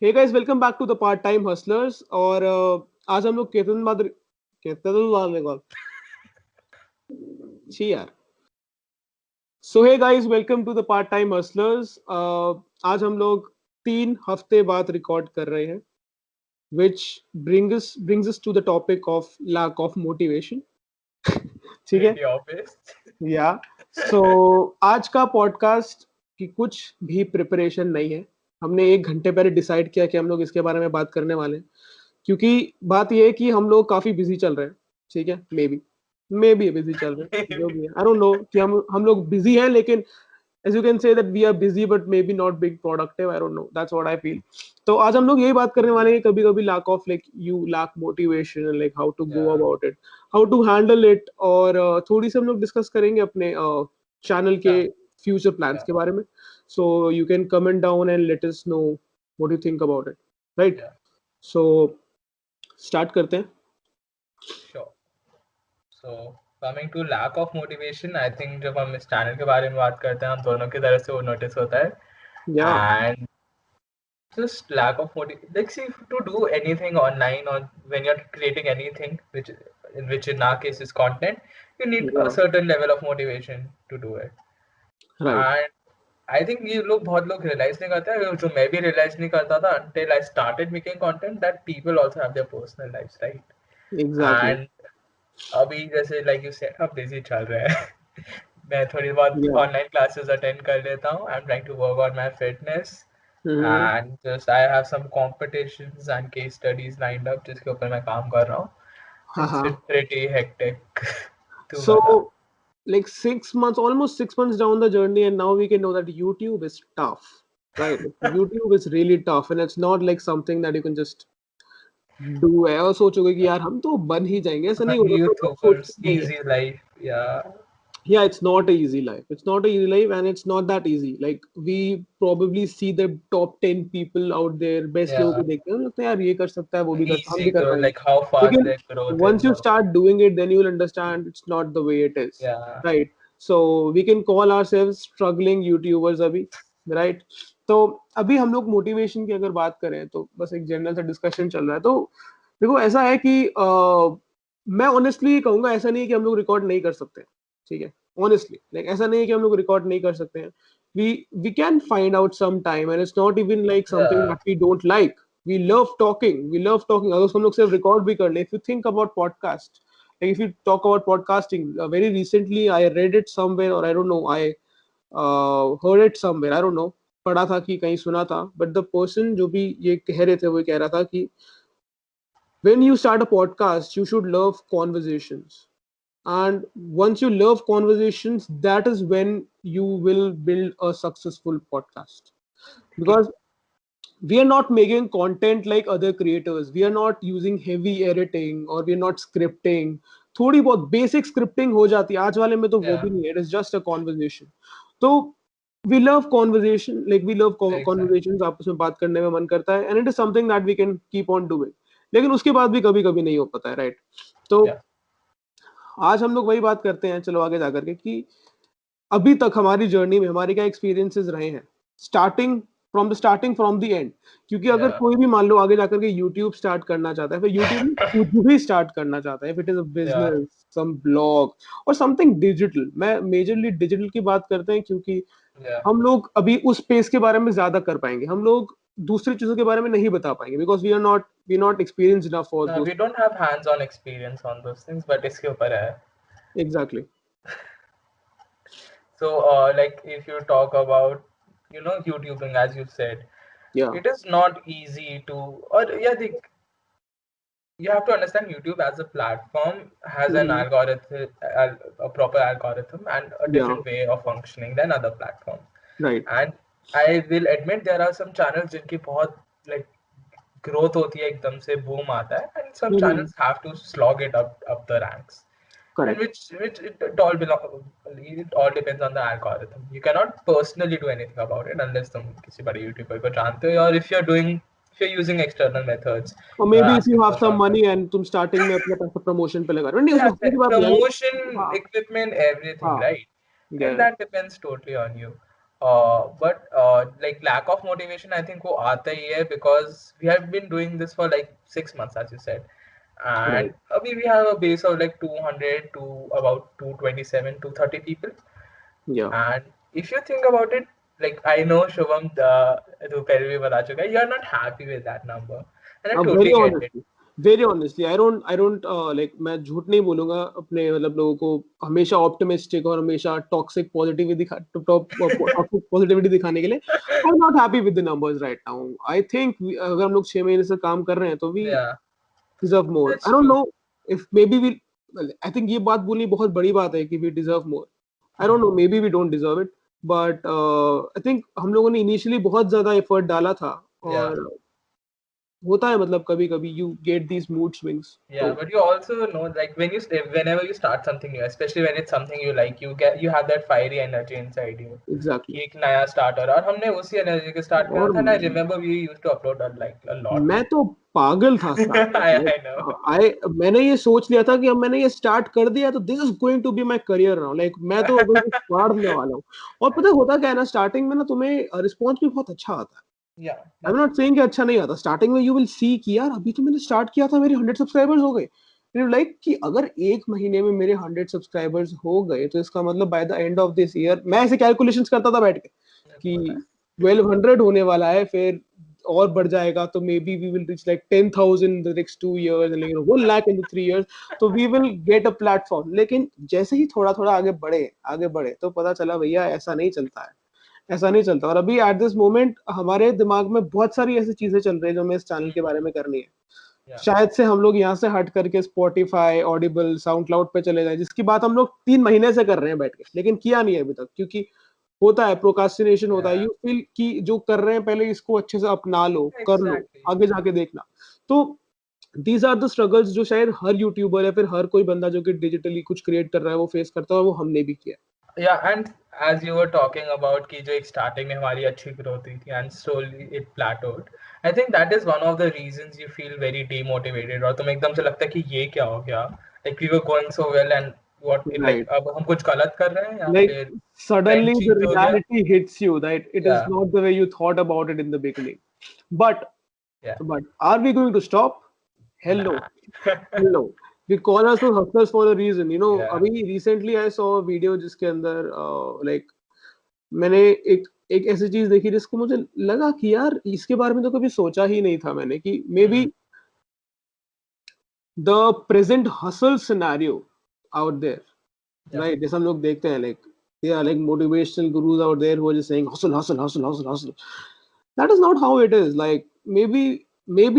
Hey guys welcome back to the part time hustlers और आज हम लोग केतन वाले को छी यार so hey guys welcome to the part time hustlers आज हम लोग 3 हफ्ते बाद रिकॉर्ड कर रहे हैं which brings us to the topic of lack of motivation. ठीक है Pretty obvious. या सो आज का पॉडकास्ट की कुछ भी प्रिपरेशन नहीं है. हमने 1 घंटे पहले डिसाइड किया कि हम लोग इसके बारे में बात करने वाले हैं क्योंकि बात ये है कि हम लोग काफी बिजी चल रहे हैं. ठीक है मे बी बिजी चल रहे हैं जो भी है. आई डोंट नो कि हम लोग बिजी हैं लेकिन as you can say that we are busy but maybe not being productive. I don't know, that's what I feel. तो आज हम लोग यही बात करने वाले हैं कभी कभी lack of like you lack motivation and like how to go Yeah. about it, how to handle it. और थोड़ी सी हम लोग डिस्कस करेंगे अपने चैनल के Yeah. Future plans Yeah. के बारे में. So you can comment down and let us know what you think about it, right? Yeah. So start करते हैं. Sure. So coming to lack of motivation, I think जब हम इस channel के बारे में बात करते हैं हम दोनों की तरफ से वो नोटिस होता है. Yeah. And just lack of motivation. Like see, to do anything online or when you're creating anything, which in our case is content, you need a Yeah. certain level of motivation to do it. Right. And I think ये लोग बहुत लोग realise नहीं करते हैं, जो मैं भी रियलाइज नहीं करता था until I started making content that people also have their personal lives, right? Exactly. And अभी जैसे like you said हम busy चल रहे हैं. मैं थोड़ी बहुत Yeah. ऑनलाइन क्लासेस अटेंड कर लेता हूँ. I am trying to work on my fitness Mm-hmm. and just I have some competitions and case studies lined up जिसके ऊपर मैं काम कर रहा हूँ. It's Haha. been pretty hectic. तू बता. So like 6 months, almost 6 months down the journey, and now we can know that YouTube is tough, right? YouTube is really tough, and it's not like something that you can just do. है और सोचोगे कि यार हम तो बन ही जाएंगे, ऐसा नहीं होगा. कोई लोग YouTubers सोचते नहीं है. easy life. Yeah. Yeah, it's not a easy life. It's not a easy life, and it's not that easy. Like we probably see the top 10 people out there, best लोगों Yeah. को देखते हैं, लगता है यार ये कर सकता है, वो भी कर, हम Easy भी कर grow, पाएंगे. like how fast लेकिन their growth once is. you start doing it, then you will understand it's not the way it is. Yeah. Right? So we can call ourselves struggling YouTubers अभी, right? तो अभी हम लोग motivation की अगर बात करें तो बस एक जनरल सा डिस्कशन चल रहा है. तो देखो ऐसा है कि मैं ऑनेस्टली कहूंगा ऐसा नहीं है कि हम लोग रिकॉर्ड नहीं कर सकते. ठीक है, ऑनेस्टली लाइक ऐसा नहीं है कि हम लोग रिकॉर्ड नहीं कर सकते हैं. we can find out some time and it's not even like something Yeah. that we don't like. We love talking अगर हम लोग सिर्फ रिकॉर्ड भी कर ले. If you think about podcast, like if you talk about podcasting, very recently I read it somewhere or I don't know, I heard it somewhere, I don't know, पढ़ा था कि कहीं सुना था. But the person जो भी ये कह रहे थे वो कह रहा था कि when you start a podcast you should love conversations, and once you love conversations that is when you will build a successful podcast. Because we are not making content like other creators, we are not using heavy editing or we are not scripting. थोड़ी बहुत basic scripting हो जाती है आज वाले में, तो वो Yeah. भी नहीं है. It is just a conversation. तो we love conversation, like we love Exactly. Conversations, आपस में बात करने में मन करता है, and it is something that we can keep on doing. लेकिन उसके बाद भी कभी कभी नहीं हो पाता है, राइट? तो Yeah. आज हम लोग वही बात करते हैं, चलो आगे जाकर के, कि अभी तक हमारी जर्नी में हमारे क्या एक्सपीरियंसेस रहे हैं, स्टार्टिंग फ्रॉम द एंड. क्योंकि अगर Yeah. कोई भी मान लो आगे जाकर के यूट्यूब स्टार्ट करना चाहता है, फिर यूट्यूब में कुछ भी स्टार्ट करना चाहता है, if it is a business, some blog और समथिंग डिजिटल. मैं मेजरली डिजिटल की बात करते हैं क्योंकि Yeah. हम लोग अभी उस स्पेस के बारे में ज्यादा कर पाएंगे. हम लोग दूसरी चीजों के बारे में नहीं बता पाएंगे because we not experienced enough for No, those. we don't have hands-on experience on those things, but इसके ऊपर है. Exactly. So, like if you talk about, YouTubing, as you said, या. it is not easy to, or yeah, you have to understand YouTube as a platform has an algorithm, a proper algorithm and a different way of functioning than other platforms. Right. And I will admit there are some channels जिनकी बहुत like growth होती है, एकदम से boom आता है, and some channels have to slog it up the ranks. And correct. which it all depends on the algorithm. You cannot personally do anything about it unless तुम किसी बड़े YouTuber को जानते हो, or if you're using external methods. और maybe if Asking you have for some shortcuts. Money and तुम starting में अपना पैसा प्रमोशन पे लगा रहे हो, नहीं Yeah, उसमें की बात नहीं है. promotion, हाँ. equipment, everything, हाँ. right? Yeah. And that depends totally on you. But like lack of motivation, I think वो आता ही है because we have been doing this for like 6 months, as you said, Right. and we have a base of like 200 to about 227, 230 people. Yeah. And if you think about it, like I know Shubham, तू पहले भी बता चुका है, you are not happy with that number, and I very totally get it. Honestly very honestly I don't like मैं झूठ नहीं बोलूंगा अपने मतलब लोगों को हमेशा ऑप्टिमिस्टिक और हमेशा टॉक्सिक पॉजिटिविटी दिखाने के लिए I am not happy with the numbers right now I think अगर हम लोग 6 महीने से काम कर रहे हैं तो we Yeah, deserve more that's I don't true. Know if maybe we I think ये बात बोलनी बहुत बड़ी बात है कि we deserve more I don't know maybe we don't deserve it but I think हम लोगों ने इनिशियली बहुत ज्यादा एफर्ट डाला था Yeah. और होता है मतलब कभी कभी you get these mood swings Yeah, तो but you also know, like whenever you start something new, especially when it's something you like, you have that fiery energy inside you. Exactly कि एक नया स्टार्ट हो रहा है और हमने उसी एनर्जी के स्टार्ट करा और था. And I remember we used to upload like a lot. मैं तो पागल था स्टार्ट में I know. आई मैंने ये सोच लिया था कि अब मैंने ये स्टार्ट कर दिया तो this is going to be my career now like मैं तो अभी फाड़ने वाला हूँ और पता है होता क्या है ना स्टार्टिंग में ना तुम्हें रिस्पॉन्स भी बहुत अच्छा आता है Yeah, I am that's not saying कि अच्छा नहीं आता स्टार्टिंग में यू विल सी कि यार अभी तो मैंने स्टार्ट किया था मेरे 100 सब्सक्राइबर्स हो गए लाइक कि अगर एक महीने में मेरे 100 सब्सक्राइबर्स हो गए तो इसका मतलब by the end of this year मैं ऐसे कैलकुलेशंस करता था बैठ के कि पता है. 1200 होने वाला है फिर और बढ़ जाएगा तो maybe we will reach like 10,000 the next 2 years लेकिन 1 लाख इन 3 years तो we will get a platform लेकिन जैसे ही थोड़ा थोड़ा आगे बढ़े तो पता चला भैया ऐसा नहीं चलता है ऐसा नहीं चलता और अभी एट दिस मोमेंट हमारे दिमाग में बहुत सारी ऐसी चीजें चल रही है जो हमें इस चैनल के बारे में करनी है Yeah, शायद से हम लोग यहाँ से हट करके स्पॉटिफाई ऑडिबल साउंड क्लाउड पे चले जाए जिसकी बात हम लोग 3 महीने से कर रहे हैं बैठ के लेकिन किया नहीं है अभी तक क्योंकि होता है प्रोकास्टिनेशन होता है yeah, यू फील कि जो कर रहे हैं पहले इसको अच्छे से अपना लो कर लो exactly. आगे जाके देखना तो दीज आर द स्ट्रगल्स जो शायद हर यूट्यूबर या फिर हर कोई बंदा जो कि डिजिटली कुछ क्रिएट कर रहा है वो फेस करता है और वो हमने भी किया Yeah, and as you were talking about कि जो एक starting में हमारी अच्छी growth हुई थी and slowly it plateaued. I think that is one of the reasons you feel very demotivated और तुम्हें एकदम से लगता है कि ये क्या हो गया? Like we were going so well and what like right अब हम कुछ गलत कर रहे हैं या like फिर suddenly trend the change हो गया? reality hits you that it is Yeah, not the way you thought about it in the beginning but yeah. but are we going to stop hell no Nah. hell no we call ourselves hustlers for a reason you know Yeah, अभी recently I saw a video जिसके अंदर like मैंने एक ऐसी चीज देखी जिसको मुझे लगा कि यार इसके बारे में तो कभी सोचा ही नहीं था मैंने कि maybe the present hustle scenario out there yeah, right जैसे हम लोग देखते हैं like they are like motivational gurus out there who are just saying hustle hustle hustle hustle hustle that is not how it is like maybe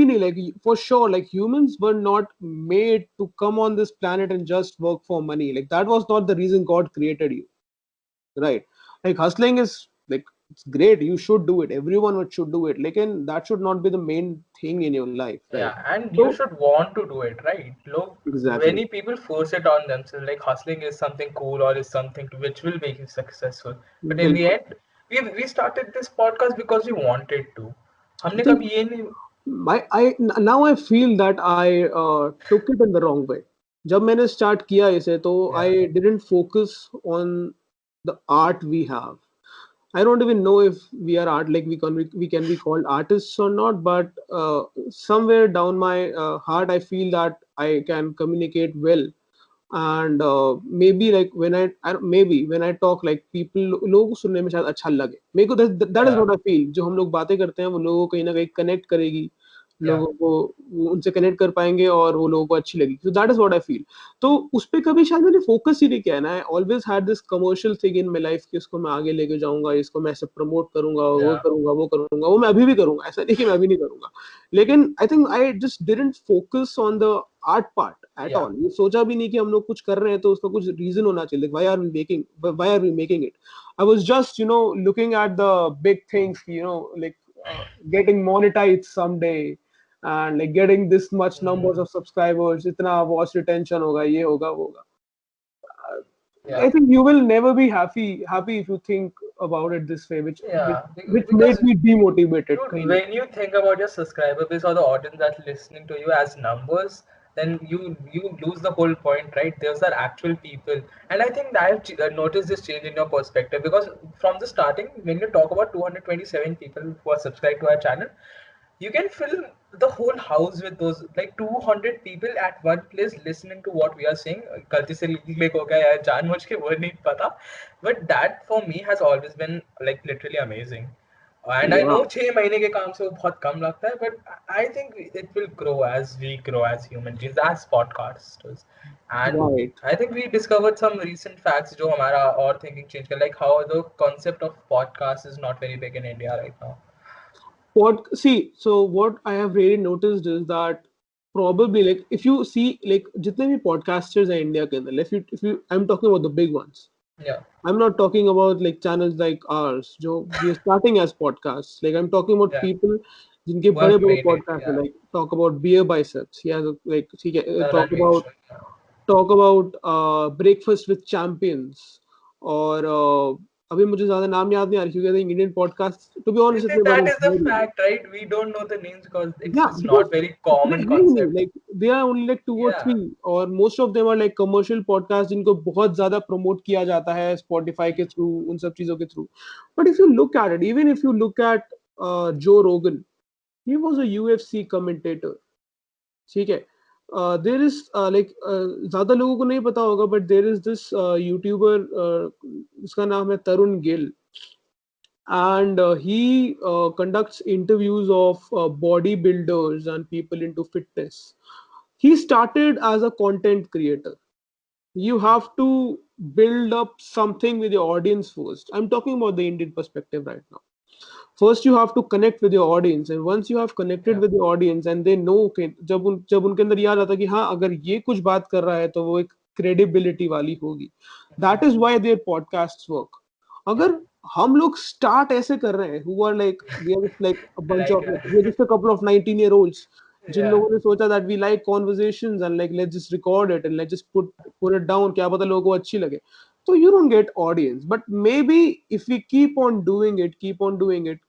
nahi, like for sure like humans were not made to come on this planet and just work for money like that was not the reason god created you right like hustling is like it's great you should do it everyone should do it like and that should not be the main thing in your life right yeah. And you so should want to do it, right? Look, exactly many people force it on themselves, like hustling is something cool or is something which will make you successful. But in the बिल्कुल end, we started this podcast because we wanted to. I हमने think कभी ये नहीं. I now I feel that I took it in the wrong way. जब मैंने start किया इसे तो I Yeah, didn't focus on the art we have. I don't even know if we are art like we can be called artists or not, but somewhere down my heart I feel that I can communicate well and maybe like maybe when I talk like people लोगों को सुनने में शायद अच्छा लगे मेरे को that is yeah, what I feel जो हम लोग बातें करते हैं वो लोगों को कहीं ना कहीं कनेक्ट करेगी yeah, लोगों को वो उनसे कनेक्ट कर पाएंगे और वो लोगों को अच्छी लगेगी so that is what I feel तो उस पे कभी शायद मैंने फोकस ही नहीं किया ना I always had this commercial thing in my life कि इसको मैं आगे लेके जाऊंगा इसको मैं ऐसे प्रमोट करूंगा yeah, वो करूंगा वो मैं अभी भी करूंगा ऐसा नहीं कि मैं अभी नहीं करूंगा लेकिन I think I just didn't focus on the art part at yeah, all ये सोचा भी नहीं कि हम लोग कुछ कर रहे हैं तो उसका कुछ रीजन होना चाहिए why are we making it I was just looking at the big things like getting monetized someday and like getting this much numbers of subscribers itna watch retention hoga ye hoga wo hoga I yeah, think you will never be happy if you think about it this way yeah. which Because make me demotivated dude, kahin na when you think about your subscriber base or the audience that's listening to you as numbers, then you lose the whole point, right? Those are actual people. And I think that I've noticed this change in your perspective, because from the starting, when you talk about 227 people who are subscribed to our channel, you can fill the whole house with those like 200 people at one place listening to what we are saying. गलती से click हो गया यार, जानबूझ के वो नहीं पता, but that for me has always been like literally amazing. And I know Yeah, 6 महीने के काम से वो बहुत कम लगता है, but I think it will grow as we grow as human beings, as podcasters. And right. I think we discovered some recent facts जो हमारा और thinking change कर, like how the concept of podcast is not very big in India right now. What see? So what I have really noticed is that probably like if you see like जितने भी podcasters हैं India के अंदर, if you I'm talking about the big ones. Yeah, I'm not talking about like channels like ours, जो we are starting as podcasts. Like I'm talking about yeah, people जिनके who बड़े have बड़े made it. podcasts हैं, Yeah, like talk about beer biceps. He has a, like ठीक है, Ranveer show. Yeah. talk about breakfast with champions और अभी मुझे ज्यादा नाम याद नहीं आ रही क्योंकि I think Indian podcasts to be honest इतने बड़े That is the हैं नहीं. fact, right? We don't know the names because Yeah, it's because not very इतने common हैं ही नहीं, concept. like they are only like two or Yeah, three और most of them are like commercial podcasts जिनको बहुत ज्यादा promote किया जाता है Spotify के through उन सब चीजों के through. But if you look at it, even if you look at Joe Rogan, he was a UFC commentator. ठीक है. There is like ज्यादा लोगों को नहीं पता होगा but there is this YouTuber उसका नाम है तरुण Gill and he conducts interviews of bodybuilders and people into fitness. He started as a content creator. You have to build up something with your audience first. I'm talking about the Indian perspective right now. First you have to connect with your audience, and once you have connected yeah, with your audience and they know कि जब उनके अंदर याद आता कि हाँ अगर ये कुछ बात कर रहा है तो वो एक credibility वाली होगी. That is why their podcasts work. yeah. अगर हम लोग start ऐसे कर रहे हैं who are like we are just like a bunch Like, of like we are just a couple of 19-year-olds Jin yeah, लोगों ने सोचा that we like conversations and like let's just record it and let's just put it down, क्या पता लोगों को अच्छी लगे. So you don't get audience, but maybe if we keep on doing it,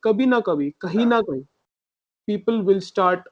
kabhi na kabhi, kahin na kahin, people will start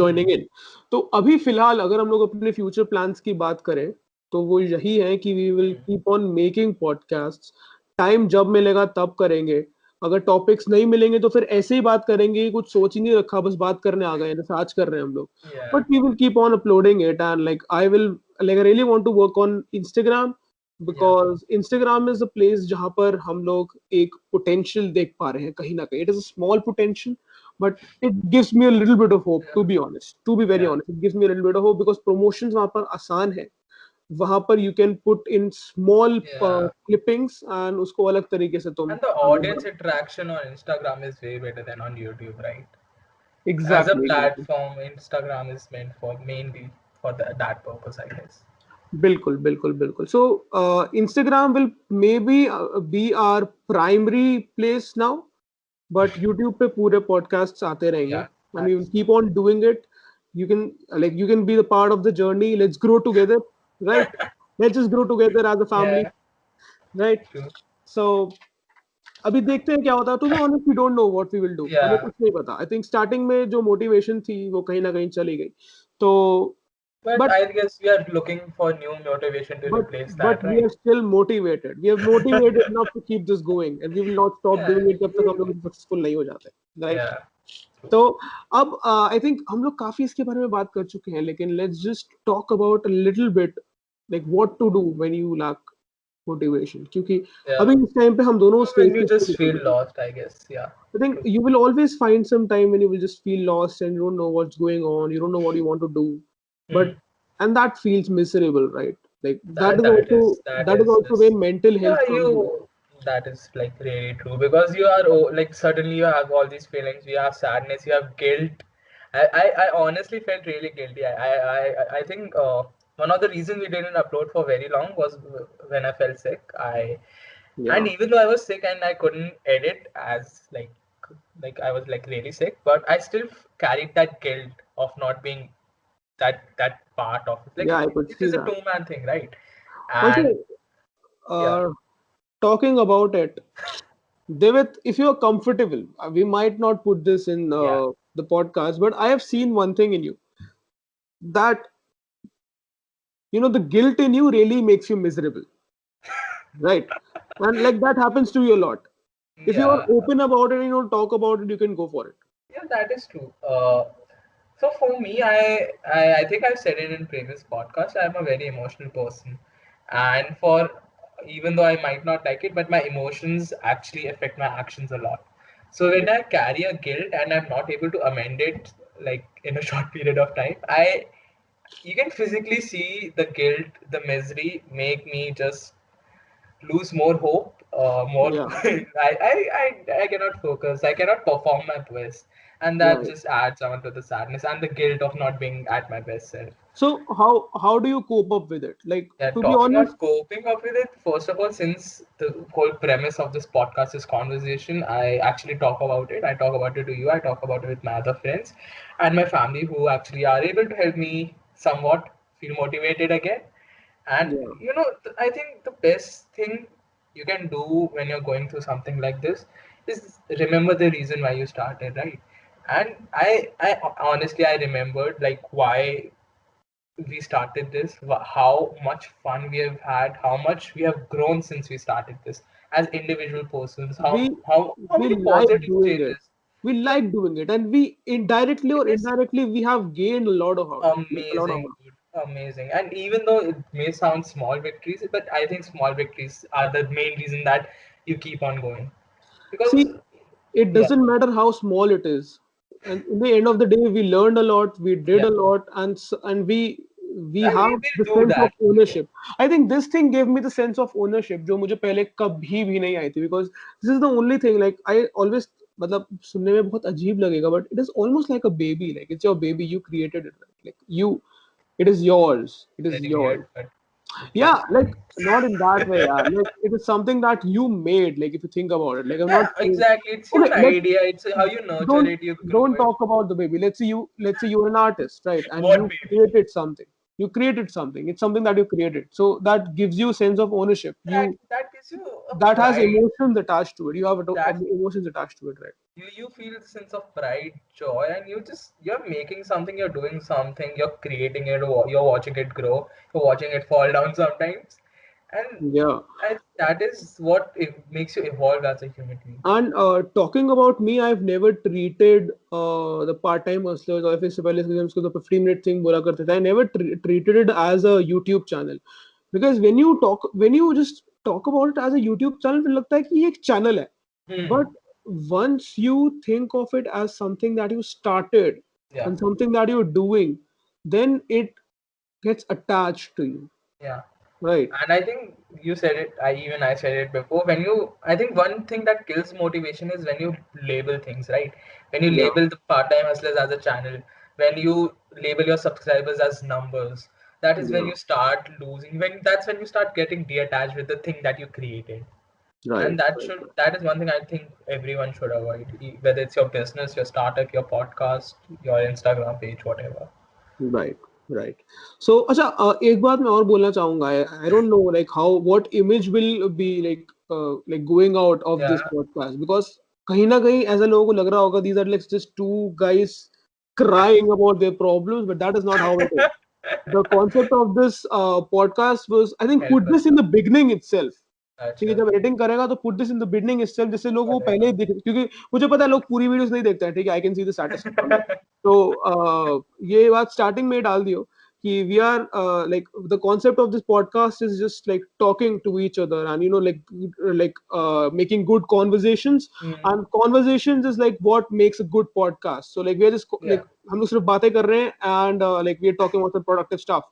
joining in. तो अभी फिलहाल अगर हम लोग अपने फ्यूचर प्लान्स की बात करें तो वो यही है कि we will keep on making podcast. Time जब मिलेगा तब करेंगे. अगर टॉपिक्स नहीं मिलेंगे तो फिर ऐसे ही बात करेंगे, कुछ सोच ही नहीं रखा बस बात करने आ गए जैसे आज कर रहे हैं हम लोग. yeah, but we will keep on uploading it and like I will like I really want to work on Instagram yeah, because Instagram is a place जहां पर हम लोग एक पोटेंशियल देख पा रहे हैं कहीं ना कहीं. It is a small potential but it gives me a little bit of hope, to be honest, to be very yeah, honest, it gives me a little bit of hope because promotions वहां पर आसान है. वहां पर you can put in small yeah. clippings and उसको अलग तरीके से तुम And the आगे audience बढ़ा. interaction on Instagram is way better than on YouTube, right? As a Exactly. platform, Instagram is meant for mainly for that purpose, I guess. बिल्कुल बिल्कुल बिल्कुल. So Instagram will maybe be our primary place now, but YouTube पे पूरे podcasts आते रहेंगे Yeah, and we will that's keep on doing it. You can like you can be the part of the journey. Let's grow together, right? Let's just grow together as a family, yeah, right? true. So अभी देखते हैं क्या होता है. To be honest, we don't know what we will do. हमें Yeah. कुछ नहीं पता. I think starting में जो motivation थी वो कहीं ना कहीं चली गई. तो But but I guess we are looking for new motivation to but replace but that, we right? are still motivated. We are motivated enough to keep this going, and we will not stop Yeah, doing it जब तक हम लोग successful नहीं हो जाते, right? yeah, तो अब आई think हम लोग काफी इसके बारे में बात कर चुके हैं लेकिन let's just talk about a little bit like what to do when you lack motivation क्योंकि yeah. अभी इस टाइम पे हम दोनों स्टेज When you पे just गुजर feel रहे हैं. lost, I guess. Yeah, I think true. you will always find some time when you will just feel lost and you don't know what's going on, you don't know what you want to do, but Hmm. and that feels miserable, right? Like That that is that that is is also this. where mental Yeah, health comes in. you. That is like really true, because you are like suddenly you have all these feelings. You have sadness. You have guilt. I honestly felt really guilty. I think one of the reasons we didn't upload for very long was when I felt sick. And Yeah, even though I was sick and I couldn't edit as like I was like really sick, but I still carried that guilt of not being that part of it. Like yeah, I could it see is a that. two-man thing, right? Also, And yeah, uh, talking about it, Devit, if you're comfortable, we might not put this in yeah, the podcast, but I have seen one thing in you. that the guilt in you really makes you miserable, right? And like that happens to you a lot. If you are Yeah, open about it and you talk about it, you can go for it. yeah, that is true. So for me, I think I've said it in previous podcasts. I'm a very emotional person, and for even though I might not like it, but my emotions actually affect my actions a lot. So when I carry a guilt and I'm not able to amend it like in a short period of time, I you can physically see the guilt, the misery make me just lose more hope, more Yeah, I cannot focus, I cannot perform my best, and that right. just adds on to the sadness and the guilt of not being at my best self. So how do you cope up with it? Like, Yeah, to be talking honest, of coping up with it, first of all, since the whole premise of this podcast is conversation, I actually talk about it. I talk about it to you, I talk about it with my other friends and my family who actually are able to help me somewhat feel motivated again. And yeah, I think the best thing you can do when you're going through something like this is remember the reason why you started, right? And I honestly I remembered like why we started this, how much fun we have had, how much we have grown since we started this as individual persons, how we how we many like positive doing it. changes. We Yeah, like doing it, and we indirectly it or is indirectly we have gained a lot of out of it, like a lot of amazing, dude. Amazing. And even though it may sound small victories, but I think small victories are the main reason that you keep on going. Because, See, it yeah, doesn't matter how small it is, and in the end of the day we learned a lot, we did yeah. a lot, and we And have we the will do sense of that. ownership. I think this thing gave me the sense of ownership जो मुझे पहले कभी भी नहीं आई थी, because this is the only thing, like I always, मतलब सुनने में बहुत अजीब लगेगा, but it is almost like a baby, like it's your baby, you created it, right? Like it is yours, it is Very yours. weird, but okay. Yeah, like not in that way. Yeah. Like it is something that you made. Like if you think about it, like I'm not Yeah, saying. exactly. It's Okay, your let's idea. It's how you nurture don't it, you grow don't it. talk about the baby. Let's say you're an artist, right? And What you baby? created something. You created something. It's something that you created. So that gives you a sense of ownership. That gives you a That has pride. emotions attached to it. You have That emotions attached to it, right? you feel a sense of pride, joy, and you're making something, you're doing something, you're creating it, or you're watching it grow, you're watching it fall down sometimes, and Yeah. that is what it makes you evolve as a human being. And talking about me, I've never treated the part-time hustlers, or if it's पहले से हम उसको तो 15-minute thing बोला करते थे, I never treated it as a YouTube channel, because when you just talk about it as a YouTube channel, फिर लगता है कि ये एक channel है. Hmm. But once you think of it as something that you started Yeah. and something that you're doing, then it gets attached to you, Yeah. right? And I think you said it, I said it before. I think one thing that kills motivation is when you label things, right? When you Yeah, label the part-time hustlers as a channel, when you label your subscribers as numbers, that is when yeah, you start losing. That's when you start getting detached with the thing that you created. And right, that is one thing I think everyone should avoid, whether it's your business, your startup, your podcast, your Instagram page, whatever. right, right. So, अच्छा, एक बात मैं और बोलना चाहूँगा. I don't know like how what image will be like going out of this Yeah. podcast, because कहीं ना कहीं ऐसा लोगों को लग रहा होगा these are like just two guys crying about their problems, but that is not how it is. The concept of this podcast was, I think, Help put us this in out. the beginning itself. ठीक है, Acha. जब editing करेगा तो put this in the beginning itself, जिससे लोग वो पहले ही Whatever. देख, क्योंकि मुझे पता है लोग पूरी वीडियोस नहीं देखते हैं, ठीक है, I can see the statistics. तो ये बात स्टार्टिंग में ही डाल दियो कि we are like the concept of this podcast is just like talking to each other, and making good conversations, Hmm. and conversations is like what makes a good podcast. So like we are just Yeah. like हम लोग सिर्फ बातें कर रहे हैं, and like we are talking about some productive stuff.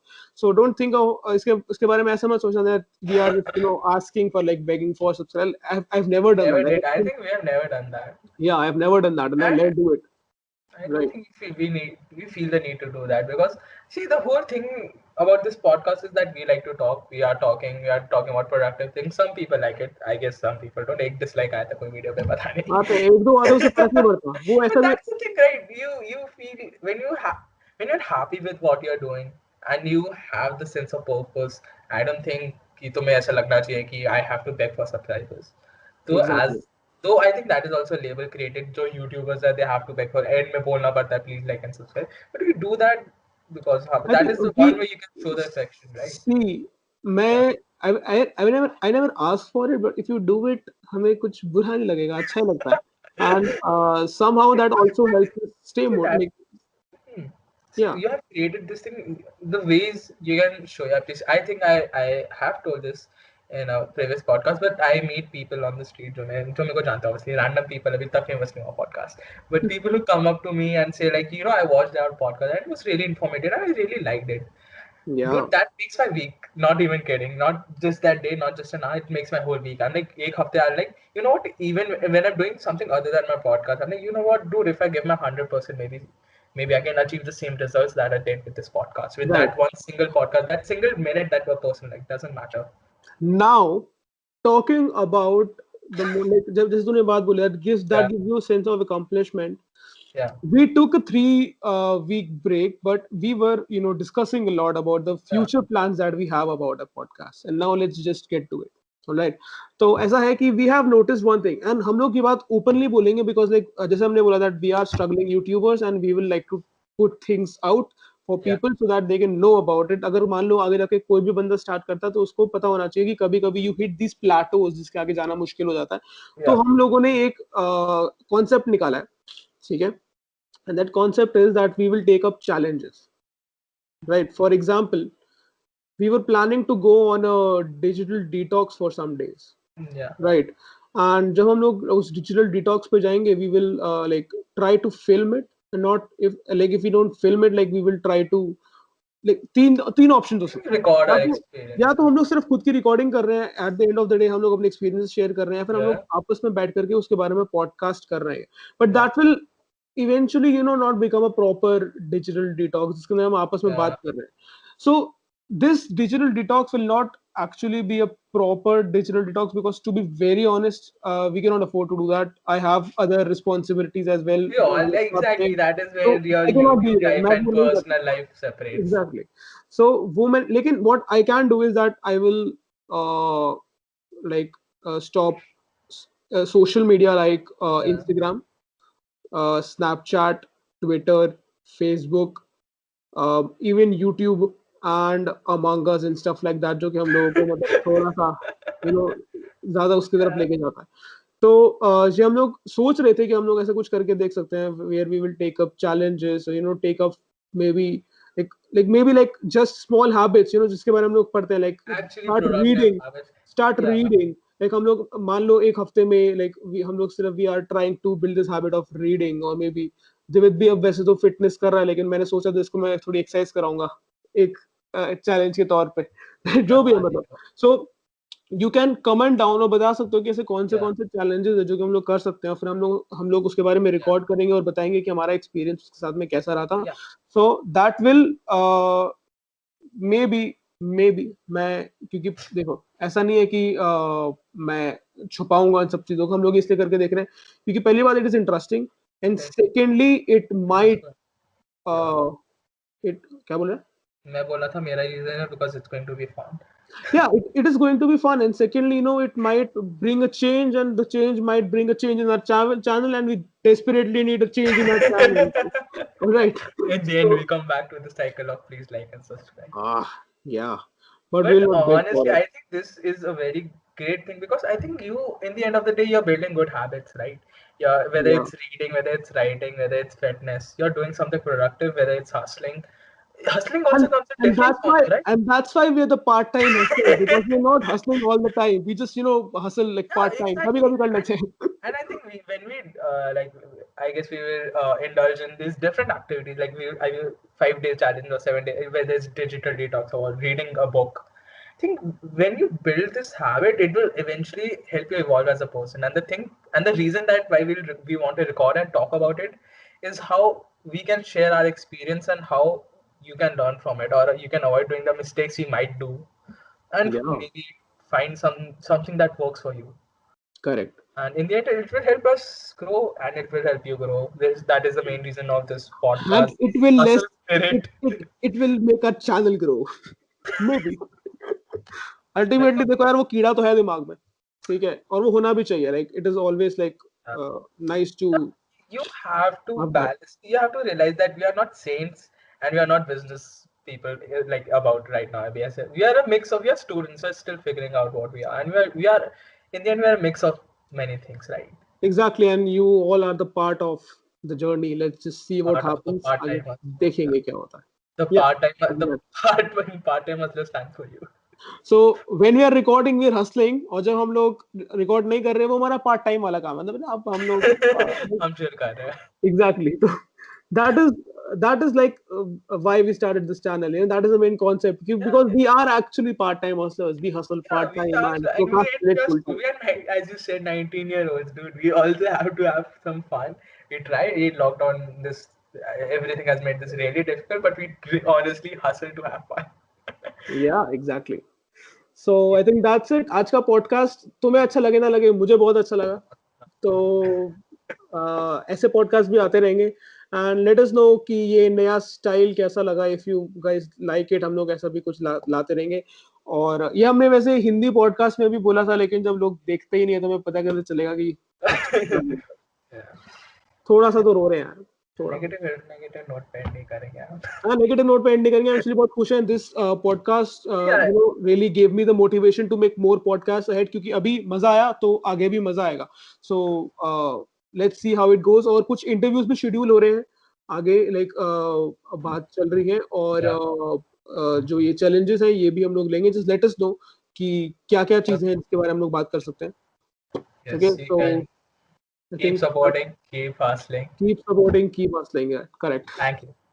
So don't think of इसके बारे में ऐसा मत सोचना that we are just asking for like begging for subscribe. I've never done Never that. did. I think we have never done that. Yeah, I've never done that, and And let's do it. I don't Right. think we feel the need to do that because see the whole thing about this podcast is that we like to talk. We are talking about productive things. Some people like it. I guess some people don't. एक dislike आया था कोई video पे पता नहीं. हाँ, तो एक दो आते उससे फर्क नहीं पड़ता, वो But ऐसा भी. that's the thing, right? You feel when you're happy with what you're doing and you have the sense of purpose. I don't think कि तुम्हें ऐसा लगना चाहिए कि I have to beg for subscribers. So Exactly. as though I think that is also a label created जो YouTubers that they have to beg for end में बोलना पड़ता है please like and subscribe. But we do that because I that think is the we one way you can show the affection, right? see. Yeah. मैं I never ask for it, but if you do it, हमें कुछ बुरा नहीं लगेगा, अच्छा ही लगता है. And somehow that also helps us stay See more that. like Hmm. See, yeah you have created this thing. The ways you can show your appreciation. I think I have told this in a previous podcast, but I meet people on the street जो मेरे को जानते हैं, obviously random people. अभी तक famous नहीं हुआ podcast, but people who come up to me and say like, I watched our podcast and it was really informative. I really liked it. yeah Dude, that makes my week. Not even kidding. Not just that day, not just an hour. It makes my whole week. I'm like, ek hafte, I'm like, you know what? Even when I'm doing something other than my podcast, I'm like, you know what, dude? If I give my 100%, maybe I can achieve the same results that I did with this podcast. With right. that one single podcast, that single minute that a person like doesn't matter. Now talking about like जब जैसे तूने बात बोली that Yeah, gives you a sense of accomplishment. yeah, We took a 3 week break, but we were discussing a lot about the yeah, future plans that we have about a podcast, and now let's just get to it. All right. तो ऐसा है कि we have noticed one thing, and हम लोग ये बात openly बोलेंगे because like जैसे हमने बोला that we are struggling YouTubers and we will like to put things out for yeah, people so that they can know about it. अगर मान लो आगे जाके कोई भी बंदा स्टार्ट करता है तो उसको पता होना चाहिए कि कभी कभी you hit these plateaus जिसके आगे जाना मुश्किल हो जाता है. तो yeah. हम लोगों ने एक कॉन्सेप्ट निकाला है, ठीक है. And that concept is that we will take up challenges, right? For example, we were planning to go on a digital detox for some days, Yeah. right? And जब हम लोग उस digital detox पे जाएंगे, we will like try to film it, and not if we don't film it, like we will try to like तीन options हो सकते हैं. Record या our तो या experience. तो हम लोग सिर्फ खुद की रिकॉर्डिंग कर रहे हैं, at the end of the day हम लोग अपने एक्सपीरियंस शेयर कर रहे हैं, फिर हम लोग Yeah, आपस में बैठ करके उसके बारे में पॉडकास्ट कर रहे हैं. But yeah, that will eventually not become a proper digital detox जिसके अंदर हम आपस में yeah. बात कर रहे हैं. So this digital detox will not actually be a proper digital detox because to be very honest, we cannot afford to do that. I have other responsibilities as well. We all exactly. That is So where your I cannot do YouTube that. life मैं and वो नहीं कर सकता. personal life separates. Exactly. So women लेकिन what I can do is that I will uh, like stop social media like Yeah. Instagram, Snapchat, Twitter, Facebook, even YouTube and Among Us and stuff like that, जो कि हम लोगों को मतलब थोड़ा सा ज़्यादा उसकी तरफ लेके जाता है. तो ये हम लोग सोच रहे थे कि हम लोग ऐसा कुछ करके देख सकते हैं where we will take up challenges, take up maybe like just small habits, जिसके बारे में हम लोग पढ़ते हैं, like Actually, start productive reading, habits. start Yeah. reading. Like हम लोग मान लो एक हफ्ते में like हम लोग सिर्फ we are trying to build this habit of reading, or maybe जिवित भी अब वैसे तो फिटनेस कर रहा है, लेकिन मैंने सोचा तो इसको मैं थोड़ी एक्सरसाइज कराऊंगा एक चैलेंज के तौर पे जो भी है मतलब. So you can comment down और बता सकते हो कि ऐसे कौन Yeah. से चैलेंजेस है जो कि हम लोग कर सकते हैं, फिर हम लोग उसके बारे में रिकॉर्ड करेंगे और बताएंगे कि हमारा एक्सपीरियंस उसके साथ में कैसा रहा था. Yeah. So that will may be मैं, क्योंकि देखो ऐसा नहीं है कि मैं छुपाऊंगा इन सब चीजों को, हम लोग इसलिए करके देख रहे हैं क्योंकि पहली बात it is interesting, and secondly it might it क्या बोल रहे हैं. मैं बोला था मेरा रीजन है because it's going to be fun. Yeah, it is going to be fun, and secondly, it might bring a change, and the change might bring a change in our channel, and we desperately need a change in our channel. All right. In the end, we come back to the cycle of please like and subscribe. Yeah, but But we'll not beg for honestly, it. I think this is a very great thing because I think you, in the end of the day, you're building good habits, right? Yeah, whether Yeah. it's reading, whether it's writing, whether it's fitness, you're doing something productive, whether it's hustling. Hustling also comes in And different forms, right? that's why we're the part-time hustlers, because we're not hustling all the time. We just hustle like Yeah, part-time. exactly. कभी-कभी कर लेते हैं. And I think when we like, I guess we will indulge in these different activities. Like I will 5 day challenge or 7 day, whether it's digital detox or reading a book. I think when you build this habit, it will eventually help you evolve as a person. And the reason that why we want to record and talk about it is how we can share our experience and how you can learn from it, or you can avoid doing the mistakes you might do, and Yeah, maybe find something that works for you. correct. And in the end, it will help us grow and it will help you grow. That is the main reason of this And podcast. it will Hustle spirit. it will make our channel grow. Maybe. Ultimately, देखो यार वो कीड़ा तो है दिमाग में, ठीक है, और वो होना भी चाहिए. Like it is always like nice to You have to have that. balance. You have to realize that we are not saints and we are not business people like about right now. We are a mix of, we are students, we're still figuring out what we are, and we are in the end we are a mix of many things, right? Exactly, and you all are the part of the journey. Let's just see what Part of the happens. part आगे time, देखेंगे क्या होता है. the Yeah. part time, the Exactly. part time must stand for you. So when we are recording, we are hustling. और जब हम लोग record नहीं कर रहे, वो हमारा पार्ट टाइम वाला काम है. मतलब अब हम लोग हम chill कर रहे हैं. exactly. So that is like why we started this channel. You know, that is the main concept because we are actually part-time hustlers. We hustle Yeah, we part-time are, and and procrastinate full-time. we are, as you said, 19-year-olds, dude. We also have to have some fun. We tried in lockdown. This everything has made this really difficult, but we honestly hustle to have fun. Yeah, exactly. So I think that's it. आज का podcast तुम्हें अच्छा लगे ना लगे, मुझे बहुत अच्छा लगा. तो ऐसे पॉडकास्ट भी आते रहेंगे एंड लेट अस नो कि ये नया स्टाइल कैसा लगा. If you guys like it, हम लोग ऐसा भी कुछ लाते रहेंगे. और ये हमने वैसे हिंदी पॉडकास्ट में भी बोला था, लेकिन जब लोग देखते ही नहीं है तो हमें पता कैसे चलेगा कि थोड़ा सा तो रो रहे हैं यार. थोड़ा नेगेटिव नोट पे नहीं करेंगे हम. हाँ, नेगेटिव नोट पे एंड नहीं करेंगे. एक्चुअली बहुत खुश हैं. This podcast you know really give me the motivation to make more podcast ahead, क्योंकि अभी मजा आया तो आगे भी मजा आएगा. So let's see how it goes. और कुछ इंटरव्यूज भी शेड्यूल हो रहे हैं आगे, लाइक बात चल रही है. और जो ये चैलेंजेस हैं ये भी हम लोग लेंगे. जस्ट लेट अस नो कि क्या क्या चीजें हैं जिसके बारे में हम लोग बात कर सकते हैं. Yes, you So can I keep think supporting, keep hustling. keep supporting, keep hustling. Yeah, correct. Thank you.